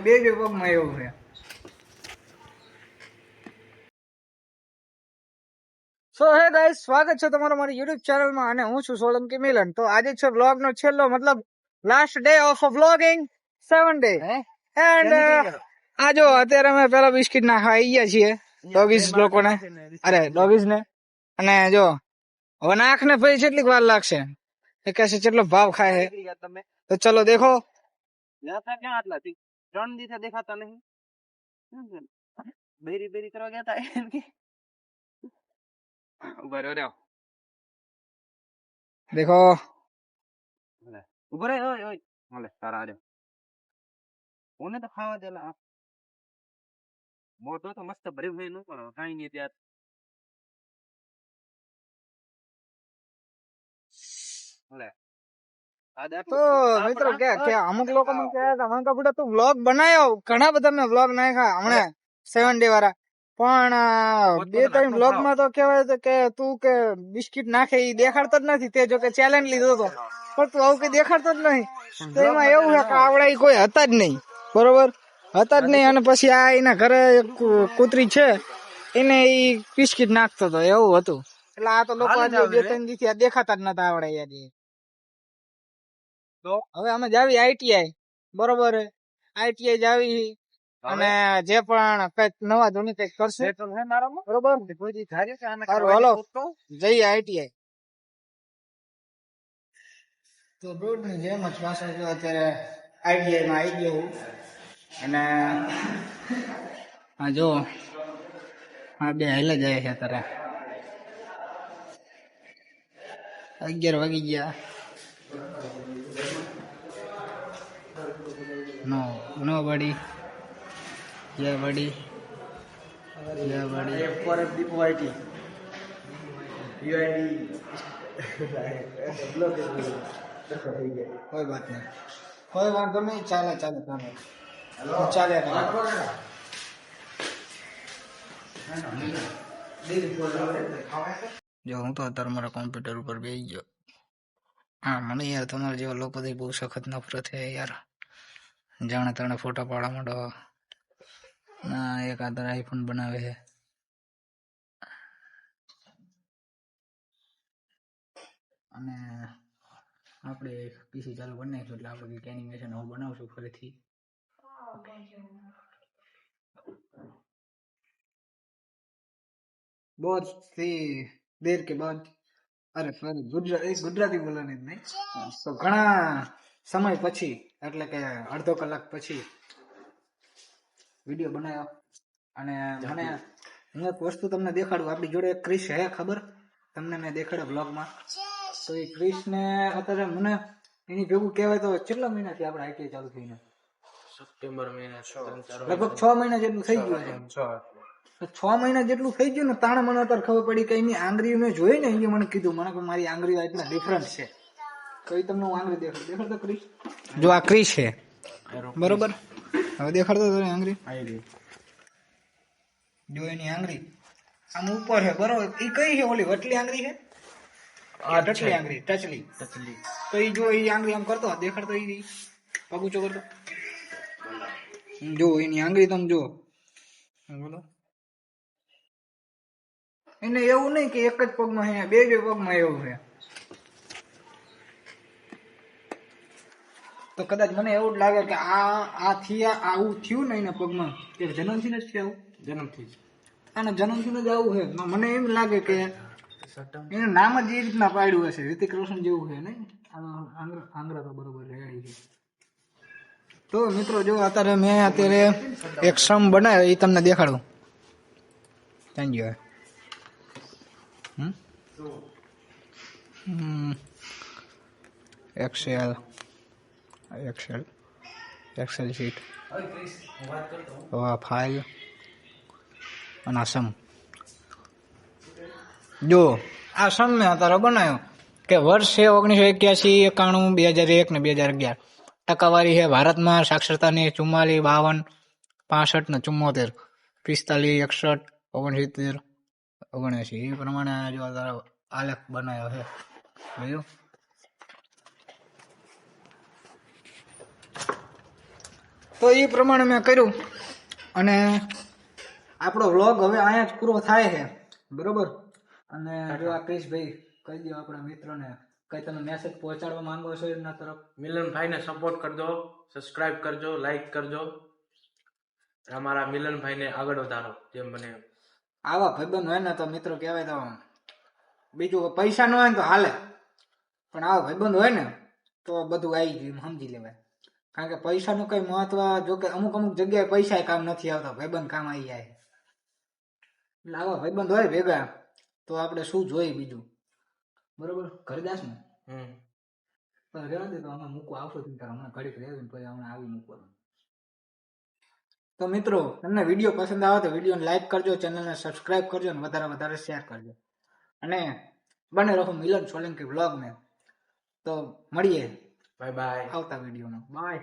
બે પગમાં એવું છે. સો હે ગાઈસ, સ્વાગત છે તમારું મારી યુટ્યુબ ચેનલમાં અને હું છું સોલંકી મિલન. તો આજે છે વ્લોગ નો છેલ્લો મતલબ last day of vlogging 7 day and આ જો અત્યારે અમે પેલા બિસ્કિટ ના ખાઈ ગયા છીએ ડોગીઝ લોકોને, અરે ડોગીઝ ને. અને જો હવે નાખ ને પછી કેટલીક વાર લાગશે એ કહેશે કેટલો ભાવ ખાય છે. તો ચલો દેખો. ક્યાં આટલા 3 દિવસે દેખાતા નહીં. બેરી બેરી કરવા ગયા તા એમ કે ઉભા રહ્યો દેખો ઉભો રે. ઓય ઓય હાલે તારા આજો ઓને તો ખાવા દેલા. મોટો તો મસ્ત ભર્યું હોય નું પણ કાઈ નહીં ત્યાર. તો મિત્રો કે અમુક લોકો મને કહે મને તો બુડા તું વ્લોગ બનાવ્યો, ઘણા બધા મેં વ્લોગ નાખ્યા હમણાં 7 ડે વાળા, પણ 2-3 વ્લોગ માં તો કેવાય છે કે તું કે બિસ્કિટ નાખે એ દેખાડતો જ નથી. તે જો કે ચેલેન્જ લીધો હતો પણ તું આવું કઈ દેખાડતો જ નહીં. તો એમાં એવું છે કે આવડા કોઈ હતા જ નહીં, બરોબર હતા જ નહીં. અને પછી આ એના ઘરે કૂતરી છે એને ઈ બિસ્કિટ નાખતો હતો, એવું હતું. એટલે આ તો લોકો આજે 2-3 દિવસથી દેખાતા જ નતા આવડે યાર. તો હવે અમે જાવી આઈટીઆઈ, બરોબર આઈટીઆઈ જાવી અને જે પણ કઈક નવા ધોની કઈક કરશે, બરોબર. હાલો જઈએ આઈટીઆઈ. તો બ્રોડ ની જેમ જ પાછળ જો અત્યારે આઈટીઆઈ માં આવી ગયો હું. અને હા જો આ બે હાલે જાય છે અત્યારે 11 વાગી ગયા. No buddy. Yeah buddy. Yeah buddy. For Deepu IT. UID. कोई बात नहीं, कोई वांधो नहीं, चाले चाले चाले जो હું તો અત્યારે મારા કોમ્પ્યુટર ઉપર બેસી ગયો. હા મને યાર તમારા જેવા લોકોથી બહુ સખત નફરત છે યાર. જાણે તણે ફોટા પાડવા માંડો ના એક આધાર આઈફોન બનાવે છે. અને આપણે પીસી ચાલુ કરી નાખ્યું એટલે આપણે કંઈક એનિમેશન હું બનાવશું ફરીથી. बहुत सी देर के बाद, અરે સોરી ગુજરાતી બોલવાની જ નહીં, તો ઘણા સમય પછી એટલે કે અડધો કલાક પછી વિડીયો બનાવ્યો. અને મને હું એક વસ્તુ તમને દેખાડું. આપણી જોડે એક ક્રિશ હે, ખબર તમને મેં દેખાડે બ્લોગમાં. તો એ ક્રિશ ને અત્યારે મને એની ભેગું કહેવાય તો કેટલા મહિનાથી આપણે આઈટીઆઈ ચાલુ થઈને? સપ્ટેમ્બર મહિના લગભગ 6 મહિના જેટલું થઈ ગયું છે. 6 મહિના જેટલું થઈ ગયું ને તાણે મને અત્યારે ખબર પડી કે એની આંગળી મેં જોઈ ને, એ મને કીધું મને કે મારી આંગળી એટલા ડિફરન્ટ છે. કઈ તમને હું આંગળી દેખાડતો ક્રિશ, જો આ ક્રિશ છે બરોબર. હવે દેખાડતો તને આંગળી, જો એની આંગળી આમ ઉપર છે બરોબર. એ કઈ છે? ઓલી વટલી આંગળી છે, આ ટચલી આંગળી, ટચલી. તો એ જો એ આંગળી આમ કરતો દેખાડતો, એ પગ ઊંચો કરતો, જો એની આંગળી તમે જો બોલો. એને એવું નહીં કે એક જ પગમાં છે, બે પગમાં એવું છે. તો કદાચ મને એવું જ લાગે કે આવું થયું ને એના પગમાં કે જન્મથી જ થયું. જન્મથી જ આને જન્મથી જ આવું છે. મને એમ લાગે કે એનું નામ જ એ રીતના પાડ્યું હશે, ઋતિક રોશન જેવું છે ને. આંગળા તો બરોબર રેડી છે. તો મિત્રો જો અત્યારે એક સમ બનાવ્યો, એ તમને દેખાડું. Thank you. Excel sheet, file અને આ સમ. જો આ સમ મેં અત્યારે બનાવ્યો કે વર્ષ છે 1981, 91, 2001 ને 2011. ટકાવારી છે ભારતમાં સાક્ષરતાની 44, 52, 65 ને 74, 45, 61, 69, 79. એ પ્રમાણે જો આલેખ બનાવ્યો છે. જોયું? તો એ પ્રમાણે મેં કર્યું અને આપણો વ્લોગ હવે અહીંયા જ પૂરો થાય છે બરોબર. અને જો આ ક્રિશભાઈ કહી દો આપણા મિત્રોને કઈ તમે મેસેજ પહોંચાડવા માંગો છો એમના તરફ. મિલનભાઈને સપોર્ટ કરજો, સબસ્ક્રાઇબ કરજો, લાઈક કરજો, અમારા મિલનભાઈને આગળ વધારો જેમ બને. આવા ભાઈબંધ હોય ને તો મિત્રો કહેવાય તો બીજું પૈસા ન હોય ને તો હાલે, પણ આવા ભાઈબંધ હોય ને તો બધું આવી ગયું સમજી લેવાય. કારણ કે પૈસાનું કઈ મહત્વ, જો કે અમુક અમુક જગ્યાએ પૈસા કામ નથી આવતા, ભાઈબંધ કામ આવી જાય. એટલે આવા ભાઈબંધ હોય ભેગા તો આપણે શું જોઈએ બીજું, બરોબર. ઘરે જાશ ને રહેવા દે તો અમે મૂકવા આવશો હમણાં ઘડીક રહેવું પછી હમણાં આવી મૂકવાનું. તો મિત્રો તમને વિડીયો પસંદ આવે તો વિડીયોને લાઈક કરજો, ચેનલને સબસ્ક્રાઇબ કરજો અને વધારે શેર કરજો. અને બને રહો મિલન સોલંકી વ્લોગને. તો મળીએ બાય બાય. આવતા વિડીયોમાં. બાય.